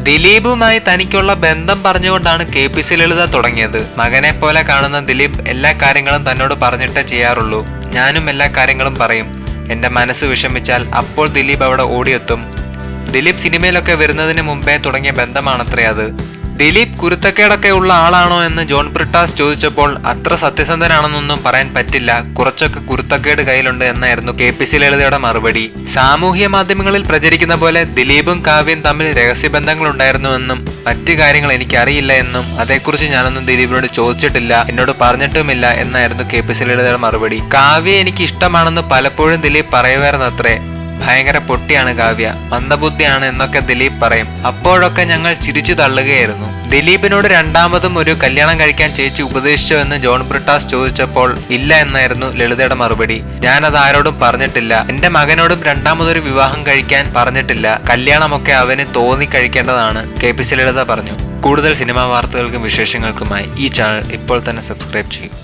ദിലീപുമായി തനിക്കുള്ള ബന്ധം പറഞ്ഞുകൊണ്ടാണ് KPC ലളിത തുടങ്ങിയത്. മകനെ പോലെ കാണുന്ന ദിലീപ് എല്ലാ കാര്യങ്ങളും തന്നോട് പറഞ്ഞിട്ടേ ചെയ്യാറുള്ളൂ. ഞാനും എല്ലാ കാര്യങ്ങളും പറയും. എന്റെ മനസ്സ് വിഷമിച്ചാൽ അപ്പോൾ ദിലീപ് അവിടെ ഓടിയെത്തും. ദിലീപ് സിനിമയിലൊക്കെ വരുന്നതിന് മുമ്പേ തുടങ്ങിയ ബന്ധമാണത്രേ അത്. ദിലീപ് കുരുത്തക്കേടൊക്കെ ഉള്ള ആളാണോ എന്ന് ജോൺ ബ്രിട്ടാസ് ചോദിച്ചപ്പോൾ അത്ര സത്യസന്ധനാണെന്നൊന്നും പറയാൻ പറ്റില്ല, കുറച്ചൊക്കെ കുരുത്തക്കേട് കയ്യിലുണ്ട് എന്നായിരുന്നു KPC ലളിതയുടെ മറുപടി. സാമൂഹ്യ മാധ്യമങ്ങളിൽ പ്രചരിക്കുന്ന പോലെ ദിലീപും കാവ്യയും തമ്മിൽ രഹസ്യബന്ധങ്ങൾ ഉണ്ടായിരുന്നുവെന്നും മറ്റു കാര്യങ്ങൾ എനിക്കറിയില്ല എന്നും അതേക്കുറിച്ച് ഞാനൊന്നും ദിലീപിനോട് ചോദിച്ചിട്ടില്ല, എന്നോട് പറഞ്ഞിട്ടുമില്ല എന്നായിരുന്നു KPC ലളിതയുടെ മറുപടി. കാവ്യ എനിക്ക് ഇഷ്ടമാണെന്ന് പലപ്പോഴും ദിലീപ് പറയുമായിരുന്നത്രേ. ഭയങ്കര പൊട്ടിയാണ് കാവ്യ, മന്ദബുദ്ധിയാണ് എന്നൊക്കെ ദിലീപ് പറയും. അപ്പോഴൊക്കെ ഞങ്ങൾ ചിരിച്ചു തള്ളുകയായിരുന്നു. ദിലീപിനോട് രണ്ടാമതും ഒരു കല്യാണം കഴിക്കാൻ ചേച്ചി ഉപദേശിച്ചോ എന്ന് ജോൺ ബ്രിട്ടാസ് ചോദിച്ചപ്പോൾ ഇല്ല എന്നായിരുന്നു ലളിതയുടെ മറുപടി. ഞാനത് ആരോടും പറഞ്ഞിട്ടില്ല. എന്റെ മകനോടും രണ്ടാമതൊരു വിവാഹം കഴിക്കാൻ പറഞ്ഞിട്ടില്ല. കല്യാണമൊക്കെ അവന് തോന്നി കഴിക്കേണ്ടതാണ്, KPC ലളിത പറഞ്ഞു. കൂടുതൽ സിനിമാ വാർത്തകൾക്കും വിശേഷങ്ങൾക്കുമായി ഈ ചാനൽ ഇപ്പോൾ തന്നെ സബ്സ്ക്രൈബ് ചെയ്യും.